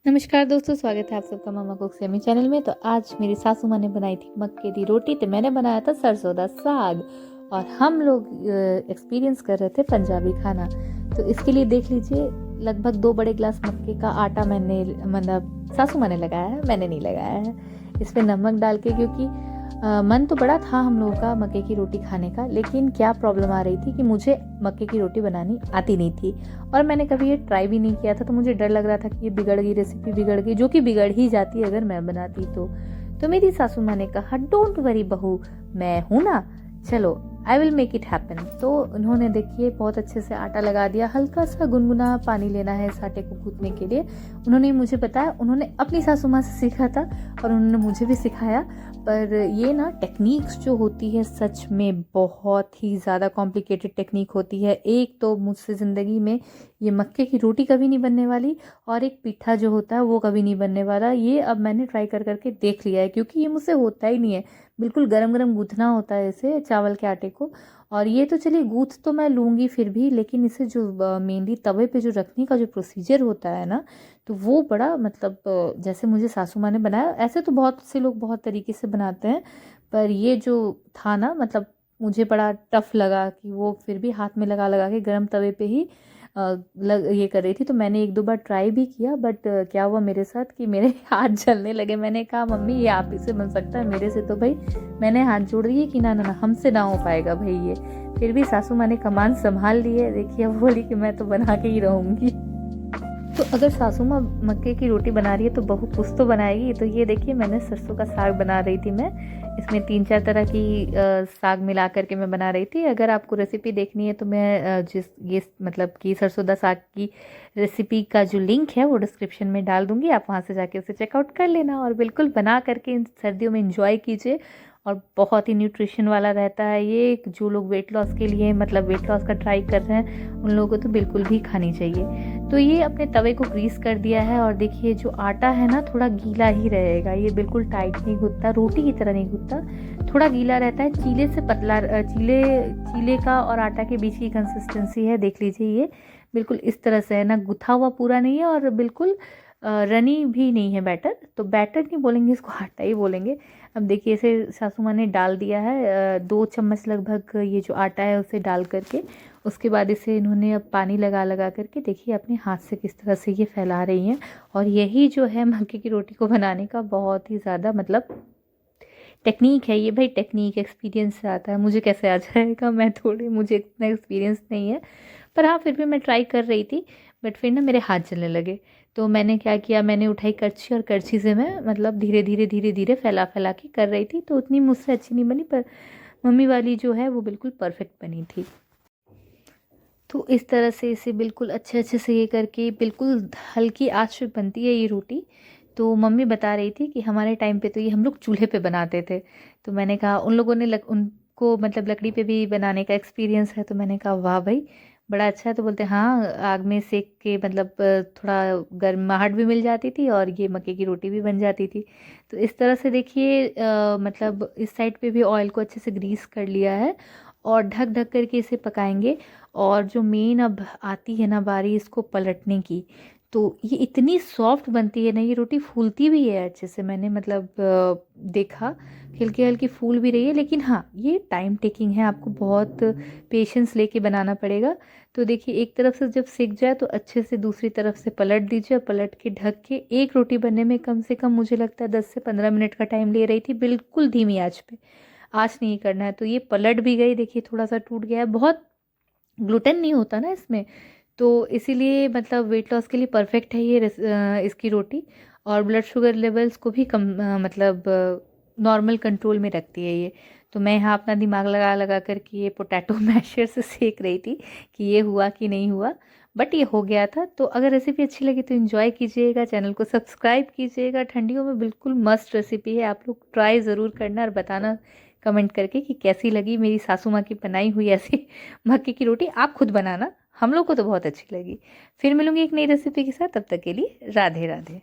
नमस्कार दोस्तों, स्वागत है आप सबका मामा कुक सेमी चैनल में। तो आज मेरी सासू माँ ने बनाई थी मक्के की रोटी, तो मैंने बनाया था सरसों दा साग। और हम लोग एक्सपीरियंस कर रहे थे पंजाबी खाना। तो इसके लिए देख लीजिए, लगभग 2 बड़े ग्लास मक्के का आटा मैंने मतलब सासू माँ ने लगाया है, मैंने नहीं लगाया है। इस पर नमक डाल के, क्योंकि मन तो बड़ा था हम लोगों का मक्के की रोटी खाने का, लेकिन क्या प्रॉब्लम आ रही थी कि मुझे मक्के की रोटी बनानी आती नहीं थी और मैंने कभी ये ट्राई भी नहीं किया था। तो मुझे डर लग रहा था कि ये बिगड़ गई, रेसिपी बिगड़ गई, जो कि बिगड़ ही जाती अगर मैं बनाती तो मेरी सासू माँ ने कहा, डोंट वरी बहू, मैं हूं ना, चलो I will make it happen. तो उन्होंने देखिए बहुत अच्छे से आटा लगा दिया। हल्का सा गुनगुना पानी लेना है इस आटे को गूंथने के लिए। उन्होंने मुझे बताया, उन्होंने अपनी सासू माँ से सीखा था और उन्होंने मुझे भी सिखाया। पर ये ना टेक्निक्स जो होती है सच में बहुत ही ज़्यादा कॉम्प्लिकेटेड टेक्निक होती है। एक तो मुझसे ज़िंदगी में ये मक्के की रोटी कभी नहीं बनने वाली, और एक पीठा जो होता है वो कभी नहीं बनने वाला। ये अब मैंने ट्राई कर करके देख लिया है, क्योंकि ये मुझसे होता ही नहीं है। बिल्कुल गरम गरम गूँथना होता है इसे, चावल के आटे को। और ये तो चलिए गूँथ तो मैं लूँगी फिर भी, लेकिन इसे जो मेनली तवे पे जो रखने का जो प्रोसीजर होता है ना, तो वो बड़ा मतलब जैसे मुझे सासू माँ ने बनाया, ऐसे तो बहुत से लोग बहुत तरीके से बनाते हैं, पर ये जो था ना, मतलब मुझे बड़ा टफ लगा कि वो फिर भी हाथ में लगा लगा के गर्म तवे पे ही ये कर रही थी। तो मैंने 1-2 बार ट्राई भी किया, बट क्या हुआ मेरे साथ कि मेरे हाथ जलने लगे। मैंने कहा, मम्मी ये आप ही से बन सकता है, मेरे से तो भाई, मैंने हाथ जोड़ दिए कि ना ना ना, हमसे ना हो पाएगा भाई ये। फिर भी सासू माँ ने कमान संभाल ली है। देखिए, अब बोली कि मैं तो बना के ही रहूँगी। तो अगर सासू माँ मक्के की रोटी बना रही है तो बहू कुछ तो बनाएगी। तो ये देखिए, मैंने सरसों का साग बना रही थी मैं। इसमें 3-4 तरह की साग मिला करके मैं बना रही थी। अगर आपको रेसिपी देखनी है तो मैं ये मतलब कि सरसों दा साग की रेसिपी का जो लिंक है वो डिस्क्रिप्शन में डाल दूंगी, आप वहाँ से जाके उसे चेकआउट कर लेना और बिल्कुल बना करके इन सर्दियों में इंजॉय कीजिए। और बहुत ही न्यूट्रिशन वाला रहता है ये। जो लोग वेट लॉस के लिए मतलब वेट लॉस का ट्राई कर रहे हैं, उन लोगों को तो बिल्कुल भी खानी चाहिए। तो ये अपने तवे को ग्रीस कर दिया है, और देखिए जो आटा है ना, थोड़ा गीला ही रहेगा। ये बिल्कुल टाइट नहीं गूंथता, रोटी की तरह नहीं गूंथता, थोड़ा गीला रहता है। चीले से पतला, चीले का और आटा के बीच की कंसिस्टेंसी है, देख लीजिए। ये बिल्कुल इस तरह से है ना, गुथा हुआ पूरा नहीं है और बिल्कुल रनी भी नहीं है बैटर। तो बैटर नहीं बोलेंगे इसको, आटा ही बोलेंगे। अब देखिए, इसे सासू माँ ने डाल दिया है 2 चम्मच लगभग, ये जो आटा है उसे डाल करके। उसके बाद इसे इन्होंने अब पानी लगा लगा करके, देखिए अपने हाथ से किस तरह से ये फैला रही हैं। और यही जो है मक्के की रोटी को बनाने का बहुत ही ज़्यादा मतलब टेक्निक है ये भाई। टेक्निक एक्सपीरियंस से आता है, मुझे कैसे आ जाएगा, मैं थोड़ी, मुझे इतना एक्सपीरियंस नहीं है। पर हाँ, फिर भी मैं ट्राई कर रही थी। बट फिर ना मेरे हाथ जलने लगे। तो मैंने क्या किया, मैंने उठाई करछी, और करछी से मैं मतलब धीरे धीरे धीरे धीरे फैला फैला के कर रही थी। तो उतनी मुझसे अच्छी नहीं बनी, पर मम्मी वाली जो है वो बिल्कुल परफेक्ट बनी थी। तो इस तरह से इसे बिल्कुल अच्छे अच्छे से ये करके बिल्कुल हल्की आंच पे बनती है ये रोटी। तो मम्मी बता रही थी कि हमारे टाइम पे तो ये हम लोग चूल्हे पे बनाते थे। तो मैंने कहा, उन लोगों ने उनको मतलब लकड़ी पे भी बनाने का एक्सपीरियंस है। तो मैंने कहा, वाह भाई, बड़ा अच्छा है। तो बोलते, हाँ, आग में सेक के मतलब थोड़ा गर्माहट भी मिल जाती थी और ये मक्के की रोटी भी बन जाती थी। तो इस तरह से देखिए, मतलब इस साइड पे भी ऑयल को अच्छे से ग्रीस कर लिया है और ढक ढक करके इसे पकाएंगे। और जो मेन अब आती है ना बारी इसको पलटने की, तो ये इतनी सॉफ्ट बनती है ना, ये रोटी फूलती भी है अच्छे से। मैंने मतलब देखा, हल्की हल्की फूल भी रही है। लेकिन हाँ, ये टाइम टेकिंग है, आपको बहुत पेशेंस लेके बनाना पड़ेगा। तो देखिए, एक तरफ से जब सिक जाए तो अच्छे से दूसरी तरफ से पलट दीजिए। पलट के ढक के, एक रोटी बनने में कम से कम मुझे लगता है 10 से 15 मिनट का टाइम ले रही थी, बिल्कुल धीमी आंच पे। आँच नहीं करना है। तो ये पलट भी गई, देखिए थोड़ा सा टूट गया है। बहुत ग्लूटेन नहीं होता ना इसमें, तो इसीलिए मतलब वेट लॉस के लिए परफेक्ट है ये इसकी रोटी। और ब्लड शुगर लेवल्स को भी कम मतलब नॉर्मल कंट्रोल में रखती है ये। तो मैं यहाँ अपना दिमाग लगा लगा कर कि ये पोटैटो मैशर से सेक रही थी कि ये हुआ कि नहीं हुआ, बट ये हो गया था। तो अगर रेसिपी अच्छी लगी तो इन्जॉय कीजिएगा, चैनल को सब्सक्राइब कीजिएगा। ठंडियों में बिल्कुल मस्त रेसिपी है, आप लोग ट्राई ज़रूर करना और बताना कमेंट करके कि कैसी लगी मेरी सासू माँ की बनाई हुई ऐसी मक्के की रोटी। आप खुद बनाना, हम लोग को तो बहुत अच्छी लगी। फिर मिलूंगी एक नई रेसिपी के साथ, तब तक के लिए राधे राधे।